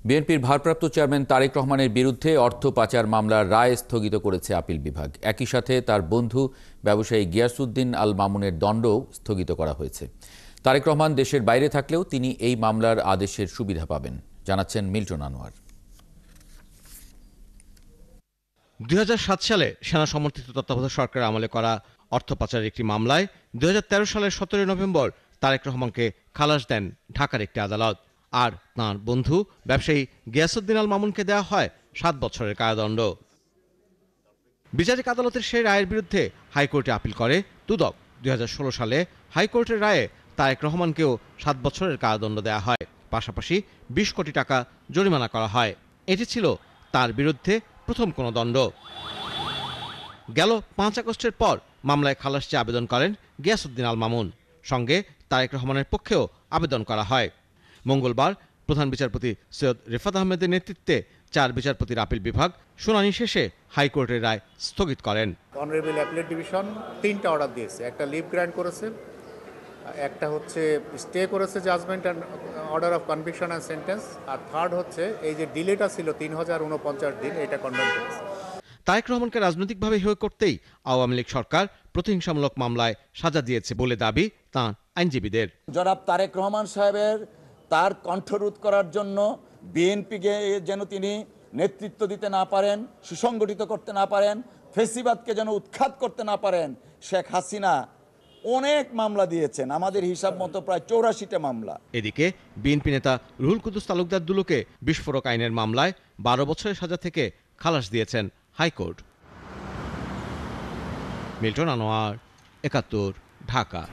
বিএনপির ভারপ্রাপ্ত চেয়ারম্যান তারেক রহমানের বিরুদ্ধে অর্থ পাচার মামলার রায় স্থগিত করেছে আপিল বিভাগ। একই সাথে তার বন্ধু ব্যবসায়ী গিয়াসউদ্দিন আল মামুনের দণ্ডও স্থগিত করা হয়েছে। তারেক রহমান দেশের বাইরে থাকলেও তিনি এই মামলার আদেশের সুবিধা পাবেন, জানাচ্ছেন মিল্টন আনোয়ার। ২০০৭ সালে সেনা সমর্থিত তত্ত্বাবধায়ক সরকারের আমলে করা অর্থ পাচারের একটি মামলায় ২০১৩ সালের ১৭ নভেম্বর তারেক রহমানকে খালাস দেন ঢাকার একটি আদালত। আর তাঁর বন্ধু ব্যবসায়ী গিয়াসউদ্দিন আল মামুনকে দেওয়া হয় ৭ বছরের কারাদণ্ড। বিচারিক আদালতের সেই রায়ের বিরুদ্ধে হাইকোর্টে আপিল করে দুদক। ২০১৬ সালে হাইকোর্টের রায়ে তারেক রহমানকেও ৭ বছরের কারাদণ্ড দেওয়া হয়, পাশাপাশি ২০ কোটি টাকা জরিমানা করা হয়। এটি ছিল তার বিরুদ্ধে প্রথম কোনো দণ্ড। গেল ৫ আগস্টের পর মামলায় খালাস চেয়ে আবেদন করেন গিয়াসউদ্দিন আল মামুন। সঙ্গে তারেক রহমানের পক্ষেও আবেদন করা হয়। মঙ্গলবার প্রধান বিচারপতি সৈয়দ রিফাত আহমেদের নেতৃত্বে ৪ বিচারপতির আপিল বিভাগ শুনানি শেষে হাইকোর্টের রায় স্থগিত করেন। অনারেবল অ্যাপিলেট ডিভিশন ৩টা অর্ডার দিয়েছে। একটা লিভ গ্র্যান্ট করেছে, একটা হচ্ছে স্টে করেছে judgment and order of conviction and sentence, আর থার্ড হচ্ছে এই যে ডিলেটা ছিল ৩০৪৯ দিন, এটা কনডেম করেছে। তারেক রহমানকে রাজনৈতিকভাবে হেয় করতেই আওয়ামী লীগ সরকার প্রতিহিংসামূলক মামলায় সাজা দিয়েছে বলে দাবি তাঁর আইনজীবীদের। জনাব তারেক রহমান সাহেবের তার কণ্ঠরোধ করার জন্য বিএনপিকে যেন তিনি নেতৃত্ব দিতে না পারেন, সুসংগঠিত করতে না পারেন, ফেসিবাদকে যেন উৎখাত করতে না পারেন, শেখ হাসিনা অনেক মামলা দিয়েছেন, আমাদের হিসাব মতো প্রায় ৮৪টা মামলা। এদিকে বিএনপি নেতা রুহুল কুদ্দুস তালুকদার দুলুকে বিস্ফোরক আইনের মামলায় ১২ বছরের সাজা থেকে খালাস দিয়েছেন হাইকোর্ট। মিল্টন আনোয়ার, ৭১, ঢাকা।